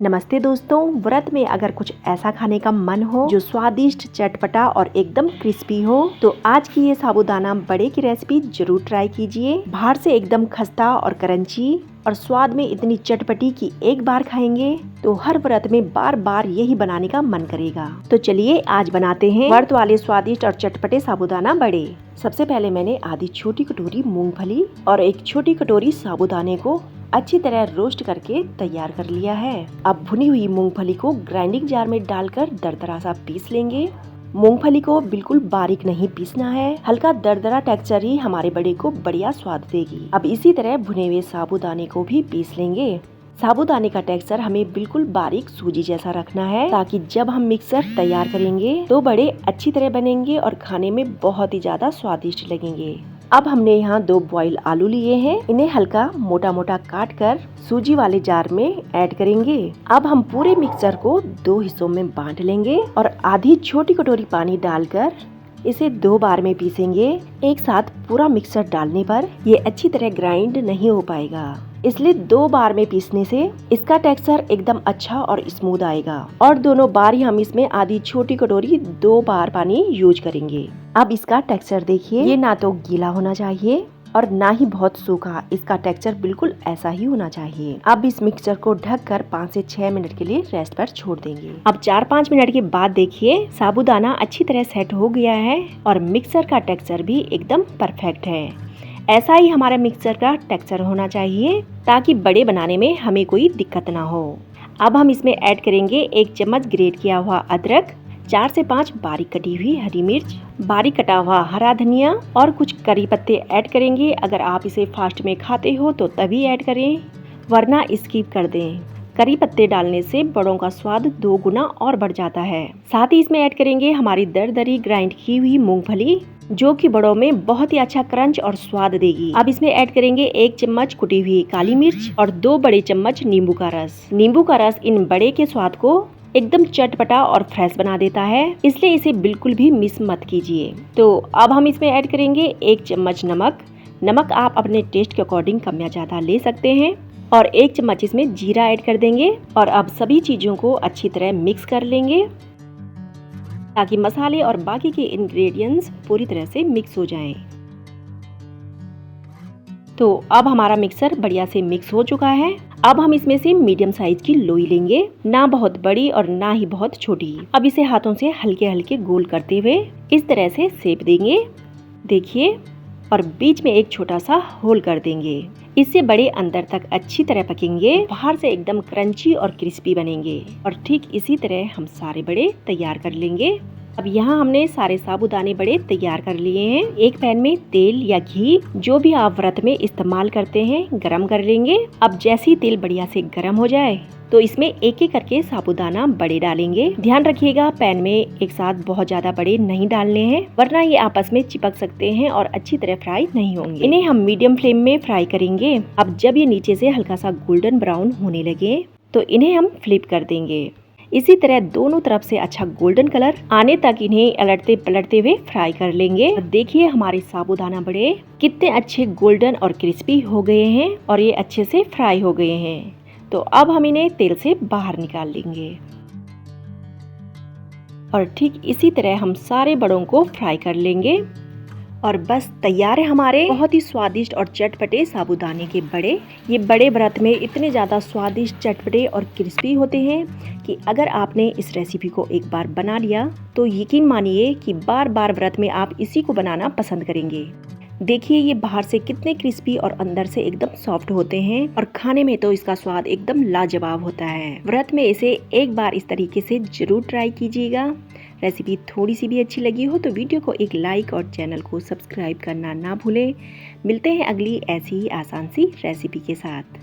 नमस्ते दोस्तों, व्रत में अगर कुछ ऐसा खाने का मन हो जो स्वादिष्ट, चटपटा और एकदम क्रिस्पी हो तो आज की ये साबूदाना बड़े की रेसिपी जरूर ट्राई कीजिए। बाहर से एकदम खस्ता और क्रंची और स्वाद में इतनी चटपटी कि एक बार खाएंगे तो हर व्रत में बार बार यही बनाने का मन करेगा। तो चलिए आज बनाते हैं व्रत वाले स्वादिष्ट और चटपटे साबूदाना बड़े। सबसे पहले मैंने आधी छोटी कटोरी मूंगफली और एक छोटी कटोरी साबूदाने को अच्छी तरह रोस्ट करके तैयार कर लिया है। अब भुनी हुई मूंगफली को ग्राइंडिंग जार में डालकर दरदरा सा पीस लेंगे। मूंगफली को बिल्कुल बारीक नहीं पीसना है, हल्का दरदरा टेक्सचर ही हमारे बड़े को बढ़िया स्वाद देगी। अब इसी तरह भुने हुए साबूदाने को भी पीस लेंगे। साबूदाने का टेक्सचर हमें बिल्कुल बारीक सूजी जैसा रखना है ताकि जब हम मिक्सर तैयार करेंगे तो बड़े अच्छी तरह बनेंगे और खाने में बहुत ही ज्यादा स्वादिष्ट लगेंगे। अब हमने यहाँ 2 बॉईल आलू लिए हैं, इन्हें हल्का मोटा मोटा काट कर सूजी वाले जार में ऐड करेंगे। अब हम पूरे मिक्सचर को 2 हिस्सों में बांट लेंगे और आधी छोटी कटोरी पानी डालकर इसे 2 बार में पीसेंगे। एक साथ पूरा मिक्सर डालने पर ये अच्छी तरह ग्राइंड नहीं हो पाएगा, इसलिए 2 बार में पीसने से इसका टेक्सचर एकदम अच्छा और स्मूथ आएगा। और दोनों बार ही हम इसमें आधी छोटी कटोरी 2 बार पानी यूज करेंगे। अब इसका टेक्सचर देखिए, ये ना तो गीला होना चाहिए और ना ही बहुत सूखा, इसका टेक्सचर बिल्कुल ऐसा ही होना चाहिए। अब इस मिक्सचर को ढककर 5 से 6 मिनट के लिए रेस्ट पर छोड़ देंगे। अब 4-5 मिनट के बाद देखिए साबूदाना अच्छी तरह सेट हो गया है और मिक्सचर का टेक्सचर भी एकदम परफेक्ट है। ऐसा ही हमारा मिक्सचर का टेक्सचर होना चाहिए ताकि बड़े बनाने में हमें कोई दिक्कत ना हो। अब हम इसमें ऐड करेंगे 1 चम्मच ग्रेट किया हुआ अदरक, 4 से 5 बारीक कटी हुई हरी मिर्च, बारीक कटा हुआ हरा धनिया और कुछ करी पत्ते ऐड करेंगे। अगर आप इसे फास्ट में खाते हो तो तभी ऐड करें, वरना स्किप कर दें। करी पत्ते डालने से बड़ों का स्वाद 2 गुना और बढ़ जाता है। साथ ही इसमें ऐड करेंगे हमारी दरदरी ग्राइंड की हुई मूंगफली, जो कि बड़ों में बहुत ही अच्छा क्रंच और स्वाद देगी। अब इसमें ऐड करेंगे 1 चम्मच कुटी हुई काली मिर्च और 2 बड़े चम्मच नींबू का रस। नींबू का रस इन बड़े के स्वाद को एकदम चटपटा और फ्रेश बना देता है, इसलिए इसे बिल्कुल भी मिस मत कीजिए। तो अब हम इसमें ऐड करेंगे 1 चम्मच नमक। नमक आप अपने टेस्ट के अकॉर्डिंग कम या ज्यादा ले सकते हैं। और 1 चम्मच इसमें जीरा ऐड कर देंगे और अब सभी चीजों को अच्छी तरह मिक्स कर लेंगे ताकि मसाले और बाकी के इंग्रेडिएंट्स पूरी तरह से मिक्स हो जाएं। तो अब हमारा मिक्सर बढ़िया से मिक्स हो चुका है। अब हम इसमें से मीडियम साइज की लोई लेंगे, ना बहुत बड़ी और ना ही बहुत छोटी। अब इसे हाथों से हल्के हल्के गोल करते हुए इस तरह से शेप देंगे, देखिए, और बीच में एक छोटा सा होल कर देंगे। इससे बड़े अंदर तक अच्छी तरह पकेंगे, बाहर से एकदम क्रंची और क्रिस्पी बनेंगे। और ठीक इसी तरह हम सारे बड़े तैयार कर लेंगे। अब यहाँ हमने सारे साबूदाने बड़े तैयार कर लिए हैं। एक पैन में तेल या घी, जो भी आप व्रत में इस्तेमाल करते हैं, गरम कर लेंगे। अब जैसे ही तेल बढ़िया से गरम हो जाए तो इसमें एक एक करके साबूदाना बड़े डालेंगे। ध्यान रखिएगा पैन में एक साथ बहुत ज्यादा बड़े नहीं डालने हैं, वरना ये आपस में चिपक सकते हैं और अच्छी तरह फ्राई नहीं होंगे। इन्हें हम मीडियम फ्लेम में फ्राई करेंगे। अब जब ये नीचे से हल्का सा गोल्डन ब्राउन होने लगे तो इन्हें हम फ्लिप कर देंगे। इसी तरह दोनों तरफ से अच्छा गोल्डन कलर आने तक इन्हें अलटते पलटते हुए फ्राई कर लेंगे। देखिए हमारे साबूदाना बड़े कितने अच्छे गोल्डन और क्रिस्पी हो गए हैं और ये अच्छे से फ्राई हो गए हैं। तो अब हम इन्हें तेल से बाहर निकाल लेंगे और ठीक इसी तरह हम सारे बड़ों को फ्राई कर लेंगे। और बस तैयार है हमारे बहुत ही स्वादिष्ट और चटपटे साबूदाने के बड़े। ये बड़े व्रत में इतने ज़्यादा स्वादिष्ट, चटपटे और क्रिस्पी होते हैं कि अगर आपने इस रेसिपी को एक बार बना लिया तो यकीन मानिए कि बार बार व्रत में आप इसी को बनाना पसंद करेंगे। देखिए ये बाहर से कितने क्रिस्पी और अंदर से एकदम सॉफ्ट होते हैं और खाने में तो इसका स्वाद एकदम लाजवाब होता है। व्रत में इसे एक बार इस तरीके से जरूर ट्राई कीजिएगा। रेसिपी थोड़ी सी भी अच्छी लगी हो तो वीडियो को एक लाइक और चैनल को सब्सक्राइब करना ना भूलें। मिलते हैं अगली ऐसी ही आसान सी रेसिपी के साथ।